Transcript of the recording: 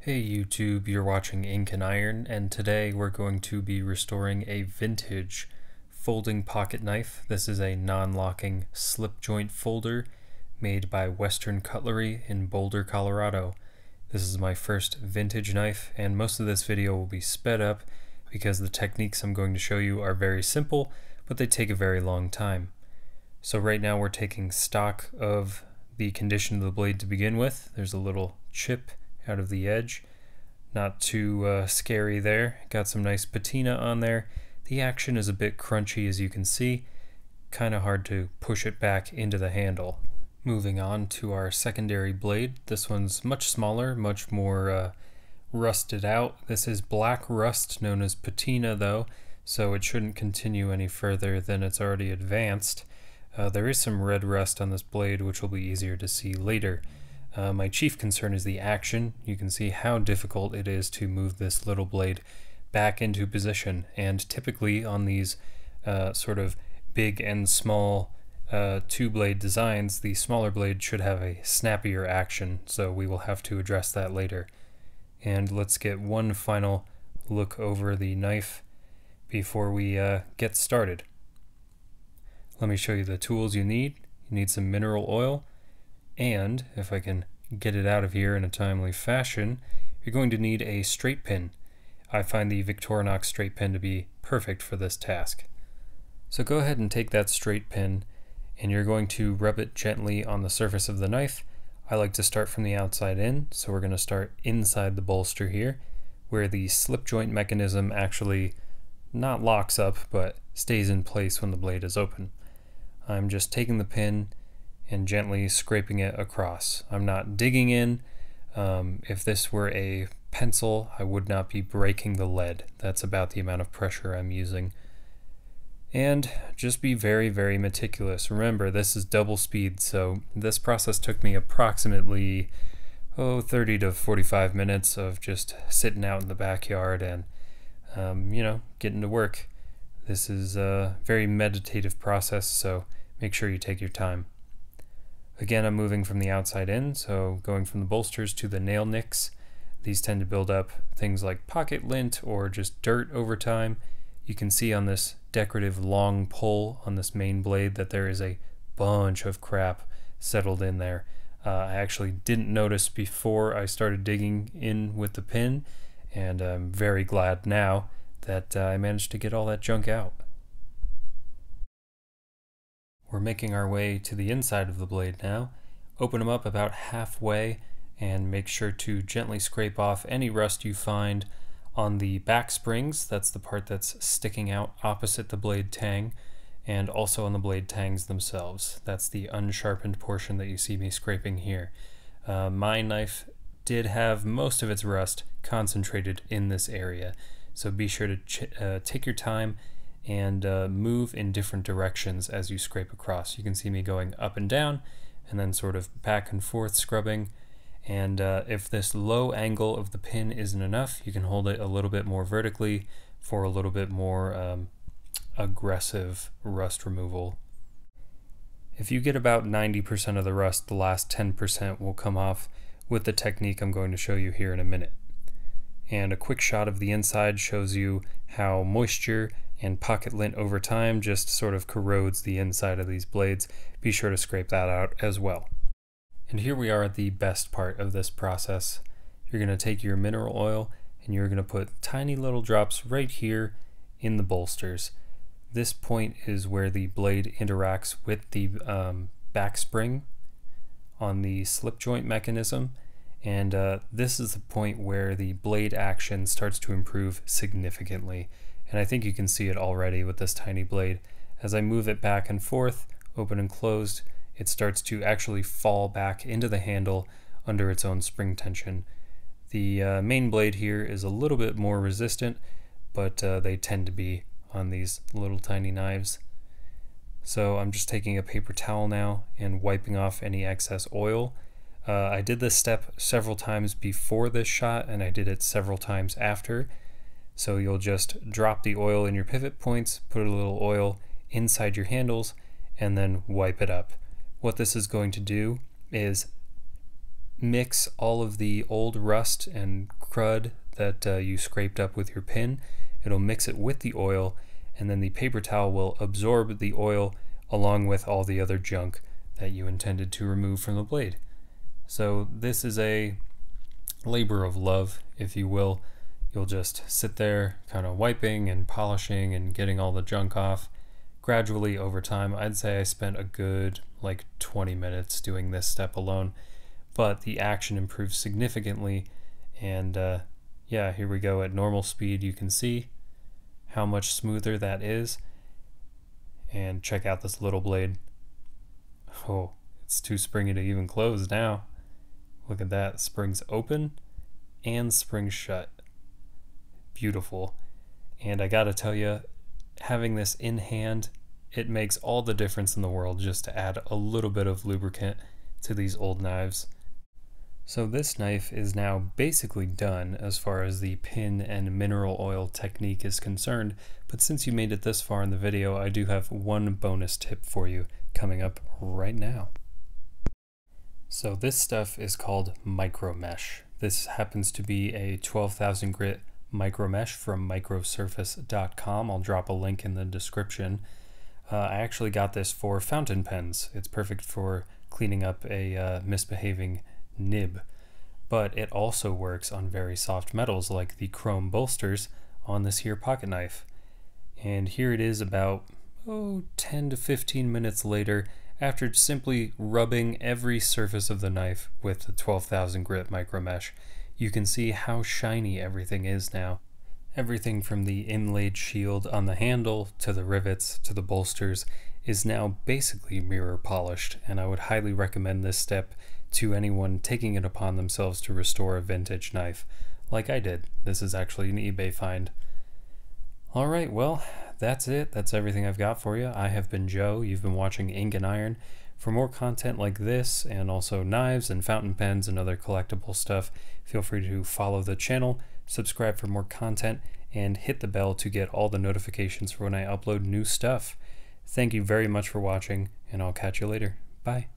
Hey YouTube, you're watching Ink&Iron, and today we're going to be restoring a vintage folding pocket knife. This is a non-locking slip joint folder made by Western Cutlery in Boulder, Colorado. This is my first vintage knife, and most of this video will be sped up because the techniques I'm going to show you are very simple, but they take a very long time. So right now we're taking stock of the condition of the blade to begin with. There's a little chip out of the edge. Not too scary there. Got some nice patina on there. The action is a bit crunchy, as you can see. Kind of hard to push it back into the handle. Moving on to our secondary blade. This one's much smaller, much more rusted out. This is black rust known as patina though, so it shouldn't continue any further than it's already advanced. There is some red rust on this blade, which will be easier to see later. My chief concern is the action. You can see how difficult it is to move this little blade back into position, and typically on these sort of big and small two-blade designs, the smaller blade should have a snappier action, so we will have to address that later. And let's get one final look over the knife before we get started. Let me show you the tools you need. You need some mineral oil, and if I can get it out of here in a timely fashion, you're going to need a straight pin. I find the Victorinox straight pin to be perfect for this task. So go ahead and take that straight pin, and you're going to rub it gently on the surface of the knife. I like to start from the outside in, so we're going to start inside the bolster here, where the slip joint mechanism actually not locks up, but stays in place when the blade is open. I'm just taking the pin and gently scraping it across. I'm not digging in. If this were a pencil, I would not be breaking the lead. That's about the amount of pressure I'm using. And just be very, very meticulous. Remember, this is double speed, so this process took me approximately 30 to 45 minutes of just sitting out in the backyard and getting to work. This is a very meditative process, so make sure you take your time. Again, I'm moving from the outside in, so going from the bolsters to the nail nicks. These tend to build up things like pocket lint or just dirt over time. You can see on this decorative long pull on this main blade that there is a bunch of crap settled in there. I actually didn't notice before I started digging in with the pin, and I'm very glad now that I managed to get all that junk out. We're making our way to the inside of the blade now. Open them up about halfway and make sure to gently scrape off any rust you find on the back springs. That's the part that's sticking out opposite the blade tang, and also on the blade tangs themselves. That's the unsharpened portion that you see me scraping here. My knife did have most of its rust concentrated in this area, so be sure to take your time and move in different directions as you scrape across. You can see me going up and down and then sort of back and forth scrubbing, and if this low angle of the pin isn't enough, you can hold it a little bit more vertically for a little bit more aggressive rust removal. If you get about 90% of the rust, the last 10% will come off with the technique I'm going to show you here in a minute. And a quick shot of the inside shows you how moisture and pocket lint over time just sort of corrodes the inside of these blades. Be sure to scrape that out as well. And here we are at the best part of this process. You're going to take your mineral oil and you're going to put tiny little drops right here in the bolsters. This point is where the blade interacts with the back spring on the slip joint mechanism, and this is the point where the blade action starts to improve significantly. And I think you can see it already with this tiny blade. As I move it back and forth, open and closed, it starts to actually fall back into the handle under its own spring tension. The main blade here is a little bit more resistant, but they tend to be on these little tiny knives. So I'm just taking a paper towel now and wiping off any excess oil. I did this step several times before this shot, and I did it several times after. So you'll just drop the oil in your pivot points, put a little oil inside your handles, and then wipe it up. What this is going to do is mix all of the old rust and crud that you scraped up with your pin. It'll mix it with the oil, and then the paper towel will absorb the oil along with all the other junk that you intended to remove from the blade. So this is a labor of love, if you will. You'll just sit there kind of wiping and polishing and getting all the junk off. Gradually over time, I'd say I spent a good 20 minutes doing this step alone, but the action improves significantly. And yeah, here we go at normal speed. You can see how much smoother that is. And check out this little blade. Oh, it's too springy to even close now. Look at that, springs open and springs shut. Beautiful. And I gotta tell you, having this in hand, it makes all the difference in the world just to add a little bit of lubricant to these old knives. So this knife is now basically done as far as the pin and mineral oil technique is concerned, but since you made it this far in the video, I do have one bonus tip for you coming up right now. So this stuff is called micro mesh. This happens to be a 12,000 grit micro mesh from microsurface.com. I'll drop a link in the description. I actually got this for fountain pens. It's perfect for cleaning up a misbehaving nib, but it also works on very soft metals like the chrome bolsters on this here pocket knife. And here it is about 10 to 15 minutes later, after simply rubbing every surface of the knife with the 12,000 grit micro mesh. You can see how shiny everything is now. Everything from the inlaid shield on the handle to the rivets to the bolsters is now basically mirror polished, and I would highly recommend this step to anyone taking it upon themselves to restore a vintage knife like I did. This is actually an eBay find. Alright, well, that's it. That's everything I've got for you. I have been Joe. You've been watching Ink and Iron. For more content like this, and also knives and fountain pens and other collectible stuff, feel free to follow the channel, subscribe for more content, and hit the bell to get all the notifications for when I upload new stuff. Thank you very much for watching, and I'll catch you later. Bye.